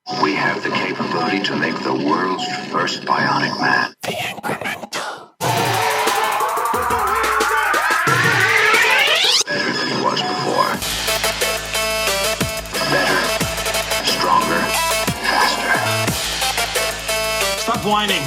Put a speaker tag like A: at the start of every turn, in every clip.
A: We have the capability to make the world's first bionic man.
B: The incremental.
A: Better than he was before. Better, stronger, faster.
C: Stop whining.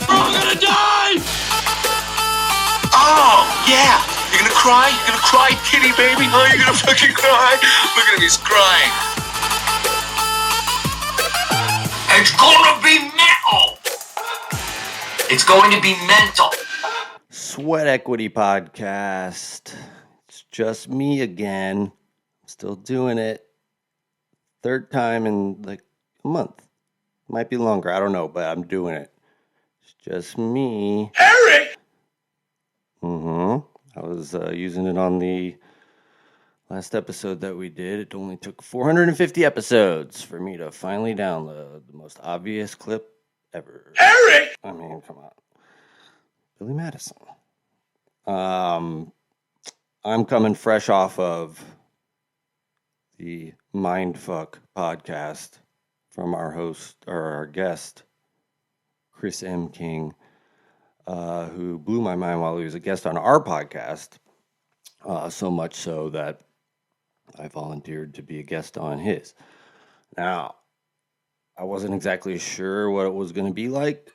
C: Oh, I'm gonna die!
D: Oh, yeah! You're gonna cry? You're gonna cry, kitty baby? Oh, you're gonna fucking cry? Look at him, he's crying. It's gonna be metal! It's going to be mental.
B: SweatEquity podcast. It's just me again. I'm still doing it. Third time in like a month. Might be longer. I don't know, but I'm doing it. It's just me.
D: Eric!
B: I was using it on the last episode that we did. It only took 450 episodes for me to finally download the most obvious clip ever.
D: Eric!
B: I mean, come on. Billy Madison. I'm coming fresh off of the Mindfuck podcast from our host, or our guest, Chris M. King, who blew my mind while he was a guest on our podcast, so much so that I volunteered to be a guest on his. Now, I wasn't exactly sure what it was going to be like.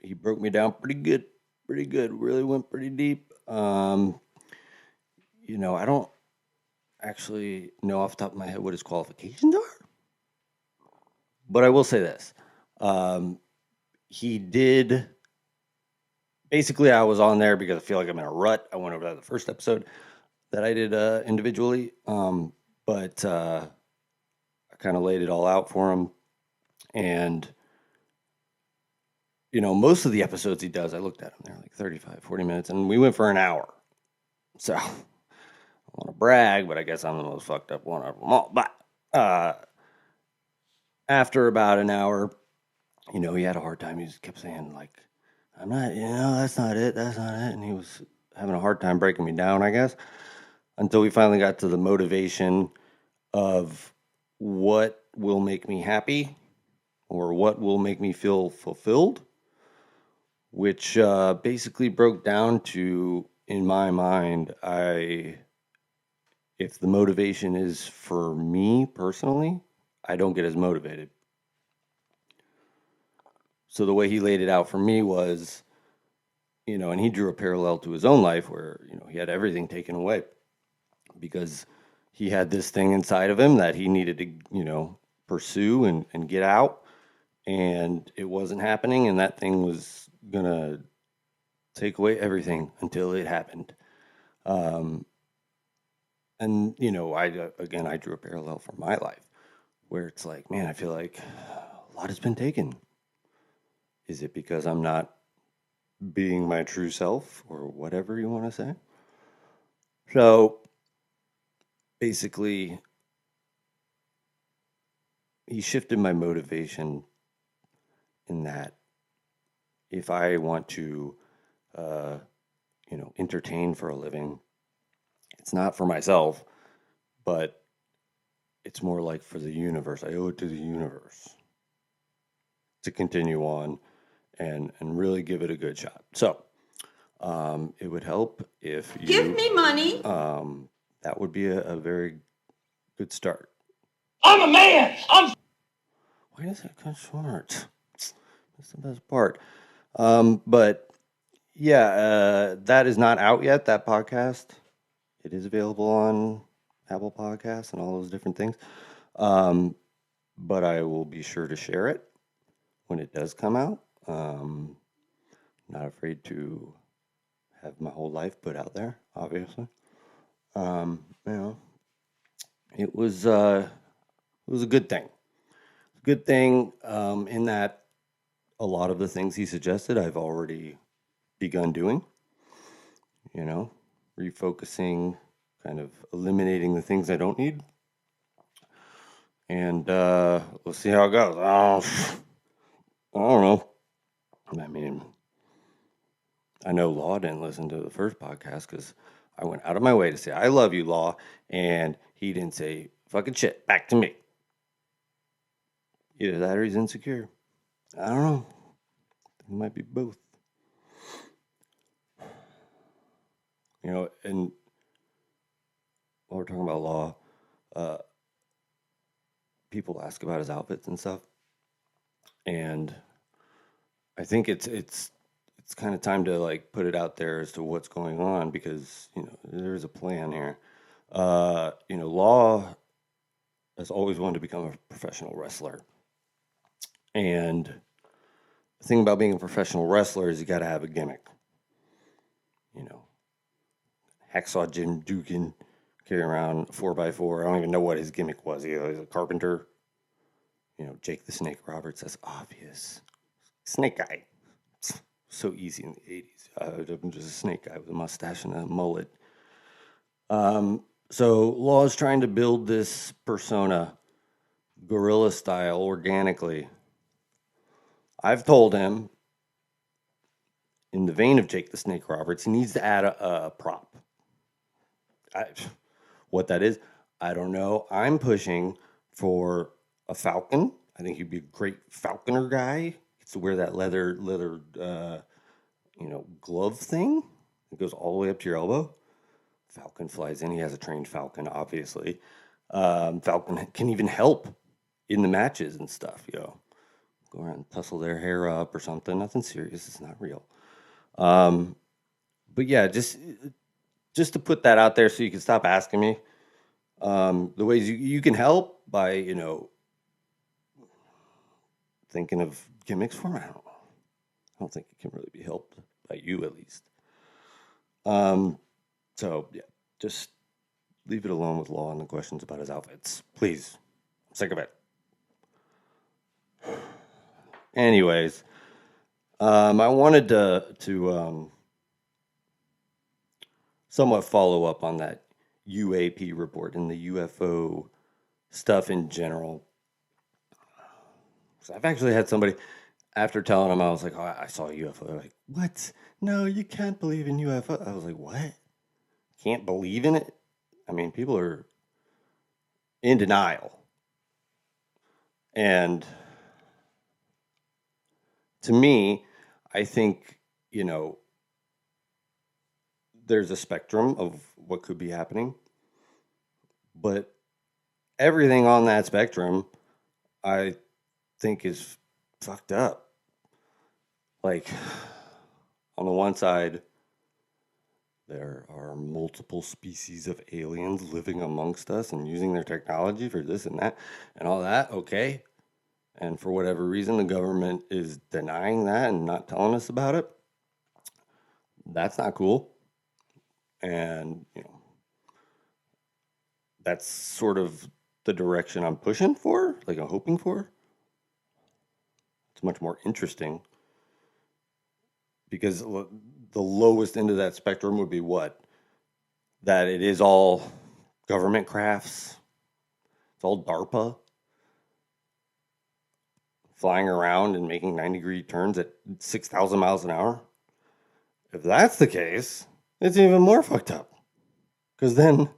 B: He broke me down pretty good, really went pretty deep. I don't actually know off the top of my head what his qualifications are, but I will say this. He did, basically I was on there because I feel like I'm in a rut. I went over that the first episode that I did individually, but I kind of laid it all out for him. And, most of the episodes he does, I looked at them, they're like 35, 40 minutes, and we went for an hour. So, I want to brag, but I guess I'm the most fucked up one of them all. But after about an hour, he had a hard time. He just kept saying, like, I'm not, that's not it. And he was having a hard time breaking me down, I guess, until we finally got to the motivation of what will make me happy or what will make me feel fulfilled, which basically broke down to, in my mind, if the motivation is for me personally, I don't get as motivated. So the way he laid it out for me was, and he drew a parallel to his own life where, he had everything taken away because he had this thing inside of him that he needed to, pursue and get out. And it wasn't happening. And that thing was going to take away everything until it happened. I drew a parallel for my life where it's like, man, I feel like a lot has been taken. Is it because I'm not being my true self or whatever you want to say? So basically, he shifted my motivation in that if I want to, entertain for a living, it's not for myself, but it's more like for the universe. I owe it to the universe to continue on and really give it a good shot. So it would help if you
E: give me money.
B: That would be a very good start.
D: I'm a man!
B: Why does that cut short? That's the best part. But yeah, that is not out yet, that podcast. It is available on Apple Podcasts and all those different things. But I will be sure to share it when it does come out. Not afraid to have my whole life put out there, obviously. It was a good thing. Good thing in that a lot of the things he suggested I've already begun doing. Refocusing, kind of eliminating the things I don't need. And we'll see how it goes. I don't know. I mean, I know Law didn't listen to the first podcast because I went out of my way to say, I love you, Law. And he didn't say Fucking shit. Back to me. Either that or he's insecure. I don't know. It might be both. You know, and while we're talking about law, people ask about his outfits and stuff. And I think it's kind of time to like put it out there as to what's going on, because, you know, there's a plan here. You know, Law has always wanted to become a professional wrestler. And the thing about being a professional wrestler is you got to have a gimmick. You know, Hacksaw Jim Dugan carry around 4x4. I don't even know what his gimmick was. He's a carpenter. You know, Jake the Snake Roberts, that's obvious. Snake guy. So easy in the 80s. I'm just a snake guy with a mustache and a mullet. So Law is trying to build this persona, guerrilla style, organically. I've told him, in the vein of Jake the Snake Roberts, he needs to add a prop. What that is, I don't know. I'm pushing for a falcon. I think he'd be a great falconer guy. He gets to wear that leather, glove thing. It goes all the way up to your elbow. Falcon flies in. He has a trained falcon, obviously. Falcon can even help in the matches and stuff, Go around and tussle their hair up or something. Nothing serious. It's not real. But yeah, just to put that out there so you can stop asking me. The ways you can help by, thinking of gimmicks for me. I don't think it can really be helped by you, at least. So yeah, just leave it alone with Law and the questions about his outfits, please. I'm sick of it. Anyways, I wanted to somewhat follow up on that UAP report and the UFO stuff in general. So I've actually had somebody, after telling them, I was like, oh, I saw a UFO. They're like, what? No, you can't believe in UFO. I was like, what? Can't believe in it? I mean, people are in denial. And to me, I think, there's a spectrum of what could be happening. But everything on that spectrum, I think, is fucked up. Like, on the one side, there are multiple species of aliens living amongst us and using their technology for this and that and all that, okay. And for whatever reason, the government is denying that and not telling us about it. That's not cool. And, that's sort of the direction I'm pushing for, like I'm hoping for. It's much more interesting. Because the lowest end of that spectrum would be what? That it is all government crafts. It's all DARPA. Flying around and making 90-degree turns at 6,000 miles an hour. If that's the case, it's even more fucked up. Because then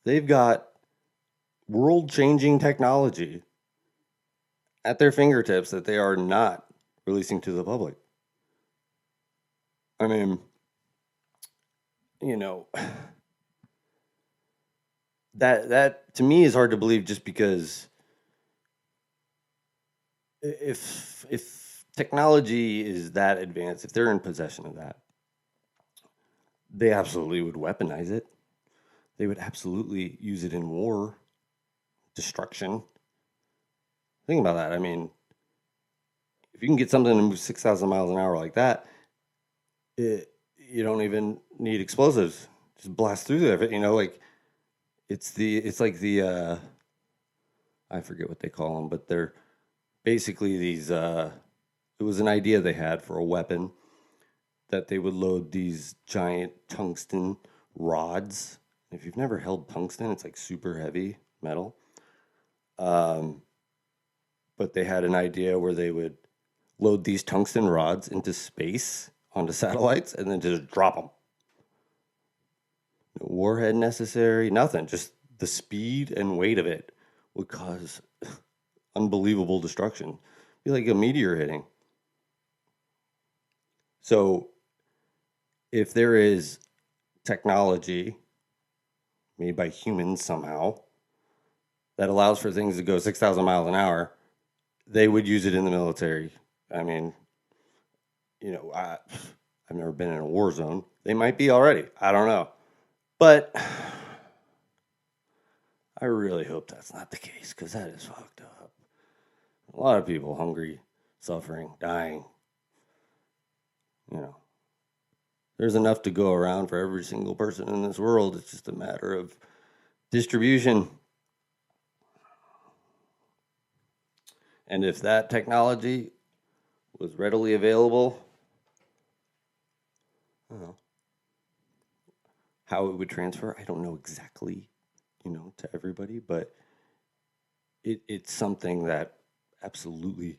B: they've got world-changing technology at their fingertips that they are not releasing to the public. I mean, that to me is hard to believe, just because if technology is that advanced, if they're in possession of that, they absolutely would weaponize it. They would absolutely use it in war, destruction. Think about that. I mean, if you can get something to move 6,000 miles an hour like that, you don't even need explosives. Just blast through there. Like it's like the I forget what they call them, but they're basically these. It was an idea they had for a weapon that they would load these giant tungsten rods. If you've never held tungsten, it's like super heavy metal. But they had an idea where they would load these tungsten rods into space onto satellites and then just drop them. No warhead necessary, nothing. Just the speed and weight of it would cause unbelievable destruction. It'd be like a meteor hitting. So if there is technology made by humans somehow that allows for things to go 6,000 miles an hour, they would use it in the military. I mean, I've never been in a war zone. They might be already. I don't know. But I really hope that's not the case, because that is fucked up. A lot of people hungry, suffering, dying. There's enough to go around for every single person in this world. It's just a matter of distribution. And if that technology was readily available, how it would transfer, I don't know exactly, to everybody, but it's something that absolutely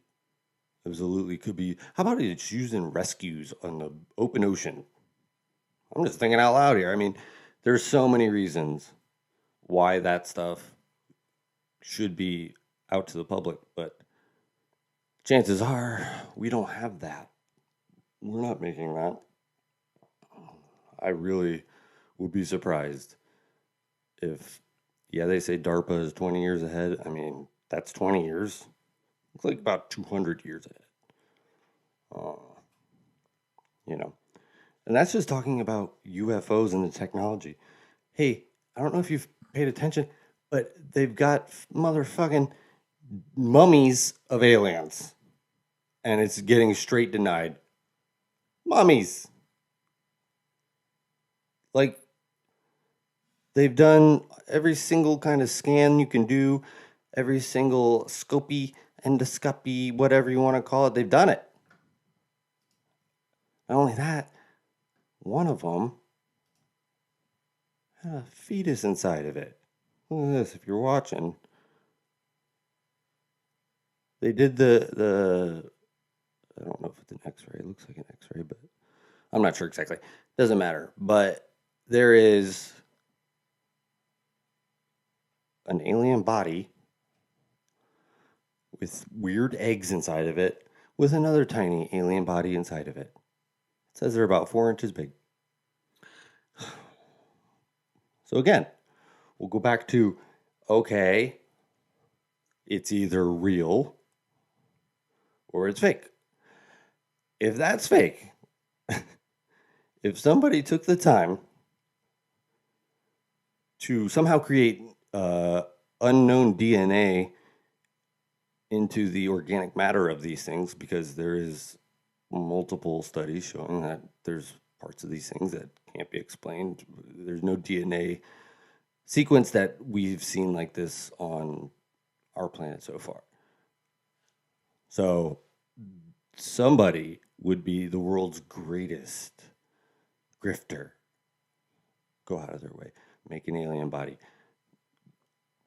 B: could be. How about it's used in rescues on the open ocean? I'm just thinking out loud here. I mean, there's so many reasons why that stuff should be out to the public, but chances are we don't have that. We're not making that. I really would be surprised if, they say DARPA is 20 years ahead. I mean, that's 20 years. It's like about 200 years ahead. And that's just talking about UFOs and the technology. Hey, I don't know if you've paid attention, but they've got motherfucking mummies of aliens. And it's getting straight denied. Mummies. Like, they've done every single kind of scan you can do, every single scopy, endoscopy, whatever you want to call it, they've done it. Not only that, one of them had a fetus inside of it. Look at this, if you're watching. They did the I don't know if it's an x-ray. It looks like an x-ray, but I'm not sure exactly. Doesn't matter. But there is an alien body with weird eggs inside of it with another tiny alien body inside of it. It says they're about 4 inches big. So again, we'll go back to, okay, it's either real or it's fake. If that's fake, if somebody took the time to somehow create unknown DNA into the organic matter of these things, because there is multiple studies showing that there's parts of these things that can't be explained. There's no DNA sequence that we've seen like this on our planet so far. So somebody would be the world's greatest grifter. Go out of their way, make an alien body,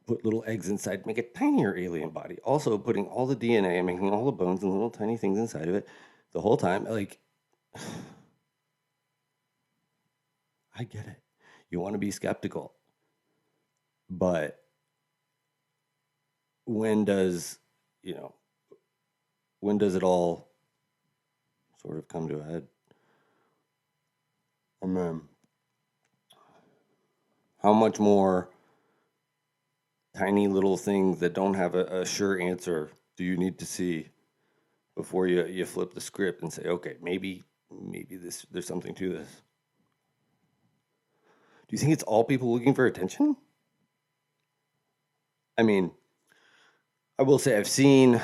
B: put little eggs inside, make a tinier alien body. Also putting all the DNA and making all the bones and little tiny things inside of it the whole time. Like, I get it. You want to be skeptical. But when does it all sort of come to a head? I mean, how much more tiny little things that don't have a sure answer do you need to see before you flip the script and say, okay, maybe there's something to this? Do you think it's all people looking for attention? I mean, I will say I've seen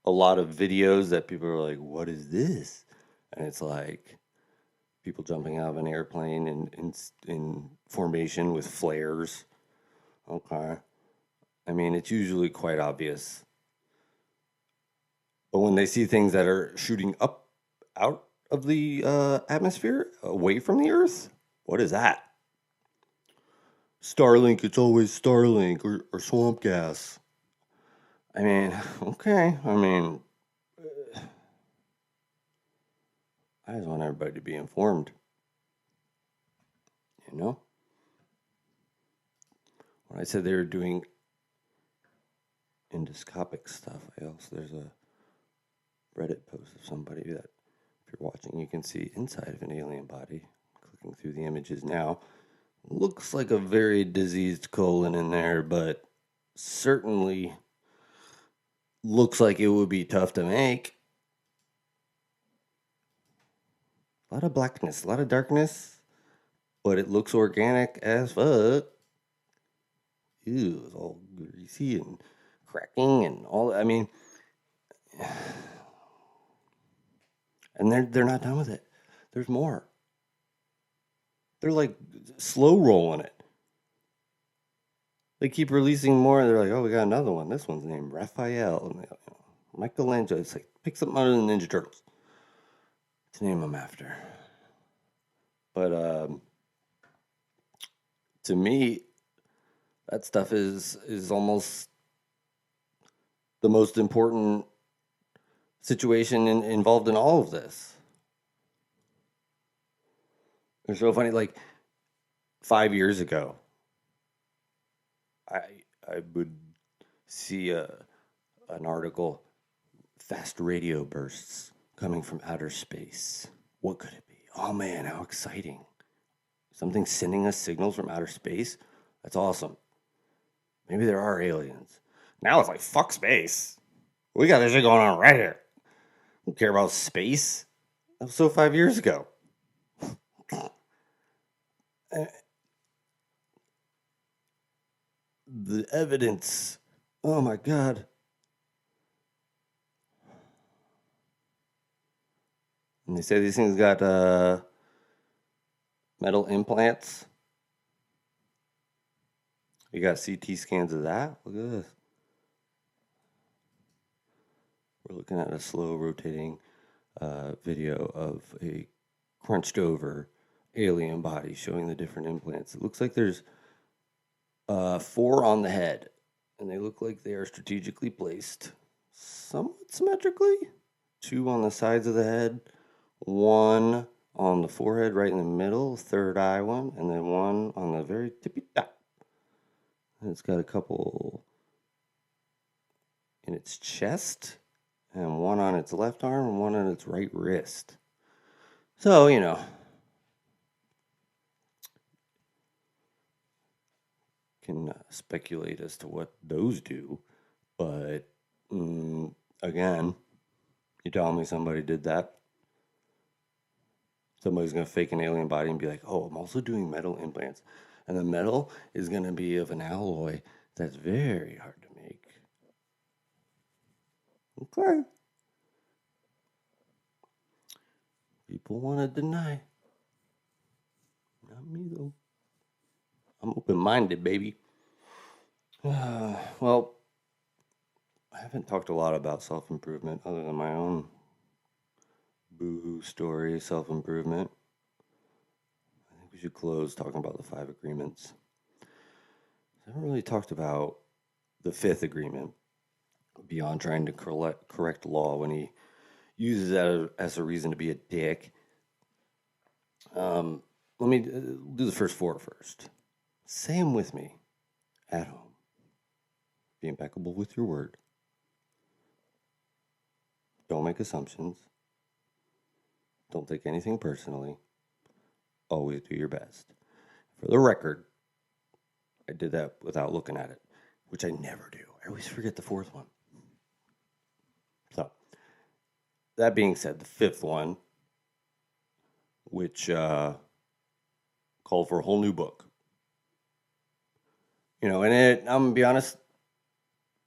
B: a lot of videos that people are like, what is this? And it's like people jumping out of an airplane in formation with flares. Okay. I mean, it's usually quite obvious. But when they see things that are shooting up out of the atmosphere, away from the Earth, what is that? Starlink, it's always Starlink or swamp gas. I mean, okay. I mean, I just want everybody to be informed. when I said they were doing endoscopic stuff, there's a Reddit post of somebody that, if you're watching, you can see inside of an alien body. Clicking through the images now. Looks like a very diseased colon in there, but certainly looks like it would be tough to make. A lot of blackness, a lot of darkness, but it looks organic as fuck. Ew, it's all greasy and cracking and all. I mean, and they're not done with it. There's more. They're like slow rolling it. They keep releasing more, and they're like, "Oh, we got another one. This one's named Raphael." And Michelangelo. It's like, pick something out of the Ninja Turtles to name them after. But to me, that stuff is almost the most important situation involved in all of this. It's so funny. Like 5 years ago, I would see an article, fast radio bursts coming from outer space. What could it be? Oh man, how exciting. Something sending us signals from outer space? That's awesome. Maybe there are aliens. Now it's like, fuck space. We got this shit going on right here. I don't care about space. That was so 5 years ago. The evidence. Oh my God. And they say these things got metal implants. You got CT scans of that? Look at this. We're looking at a slow rotating video of a crunched over alien body showing the different implants. It looks like there's 4 on the head, and they look like they are strategically placed somewhat symmetrically. 2 on the sides of the head, 1 on the forehead right in the middle, third eye one, and then 1 on the very tippy top. And it's got a couple in its chest, and 1 on its left arm, and 1 on its right wrist. So, can speculate as to what those do, but again, you tell me somebody did that, somebody's going to fake an alien body and be like, oh, I'm also doing metal implants, and the metal is going to be of an alloy that's very hard to make. Okay. People want to deny. Not me, though. I'm open-minded, baby. Well, I haven't talked a lot about self-improvement other than my own boohoo story, self-improvement. I think we should close talking about the 5 agreements. I haven't really talked about the 5th agreement beyond trying to correct law when he uses that as a reason to be a dick. Let me do the first 4 first. Say them with me at home. Be impeccable with your word. Don't make assumptions. Don't take anything personally. Always do your best. For the record, I did that without looking at it, which I never do. I always forget the 4th one. So, that being said, the 5th one, which called for a whole new book. And I'm going to be honest,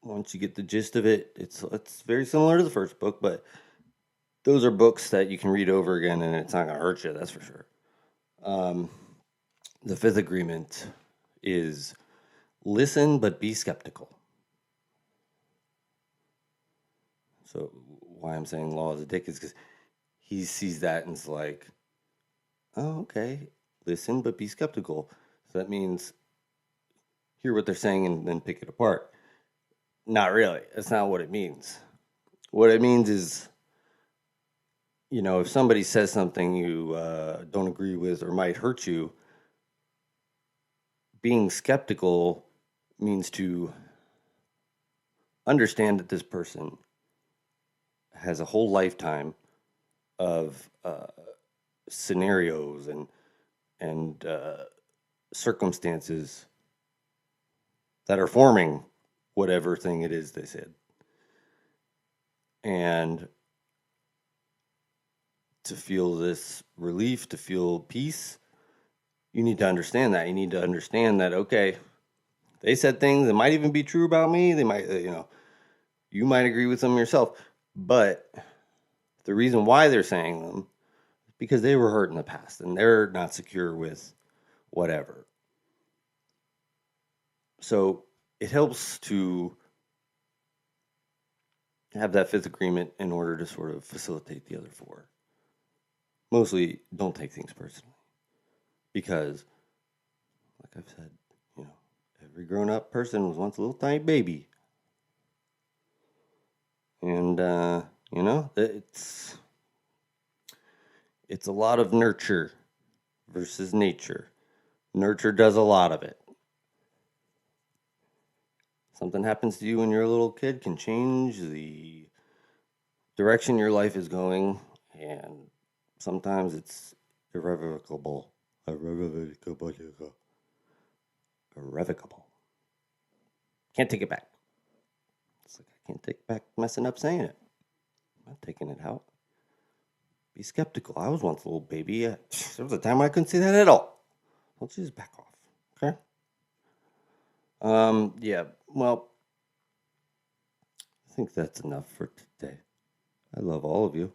B: once you get the gist of it, it's very similar to the first book, but those are books that you can read over again and it's not going to hurt you, that's for sure. The 5th agreement is listen but be skeptical. So why I'm saying law is a dick is because he sees that and it's like, oh, okay, listen but be skeptical. So that means hear what they're saying and then pick it apart. Not really. That's not what it means. What it means is, if somebody says something you don't agree with or might hurt you, being skeptical means to understand that this person has a whole lifetime of scenarios and circumstances that are forming whatever thing it is they said. And to feel this relief, to feel peace, you need to understand that. You need to understand that, okay, they said things that might even be true about me. They might, you might agree with them yourself. But the reason why they're saying them is because they were hurt in the past and they're not secure with whatever. So it helps to have that fifth agreement in order to sort of facilitate the other four. Mostly, don't take things personally. Because, like I've said, every grown-up person was once a little tiny baby. And, it's a lot of nurture versus nature. Nurture does a lot of it. Something happens to you when you're a little kid can change the direction your life is going, and sometimes it's irrevocable. Irrevocable. Can't take it back. It's like I can't take back messing up saying it. I'm not taking it out. Be skeptical. I was once a little baby. There was a time I couldn't say that at all. Don't you just back off, okay? Yeah, well, I think that's enough for today. I love all of you.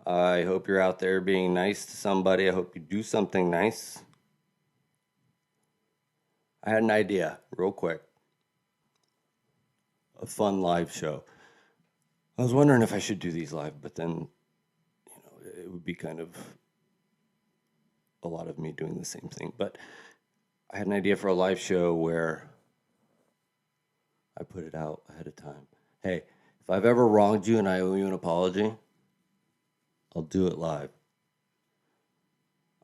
B: I hope you're out there being nice to somebody. I hope you do something nice. I had an idea, real quick. A fun live show. I was wondering if I should do these live, but then, it would be kind of a lot of me doing the same thing. But I had an idea for a live show where I put it out ahead of time. Hey, if I've ever wronged you and I owe you an apology, I'll do it live.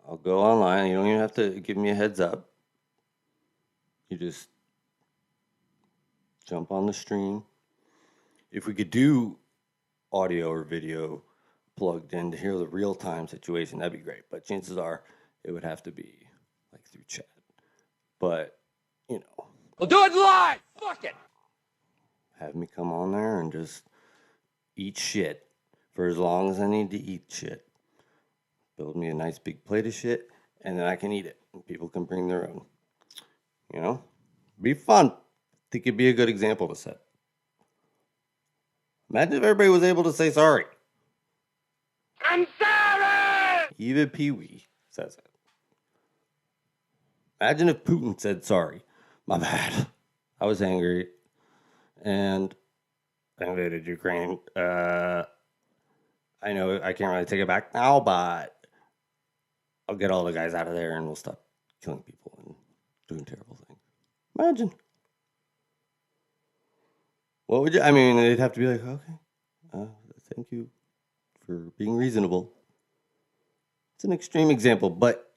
B: I'll go online. You don't even have to give me a heads up. You just jump on the stream. If we could do audio or video plugged in to hear the real-time situation, that'd be great. But chances are it would have to be like through chat. But,
C: We'll do it live! Fuck it!
B: Have me come on there and just eat shit for as long as I need to eat shit. Build me a nice big plate of shit, and then I can eat it. And people can bring their own. Be fun. I think it'd be a good example to set. Imagine if everybody was able to say sorry.
C: I'm sorry!
B: Even Pee-wee says it. Imagine if Putin said sorry. My bad. I was angry. And I invaded Ukraine. I know I can't really take it back now, but I'll get all the guys out of there and we'll stop killing people and doing terrible things. Imagine. What would you... I mean, they'd have to be like, okay, thank you for being reasonable. It's an extreme example, but,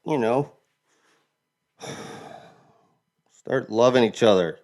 B: start loving each other.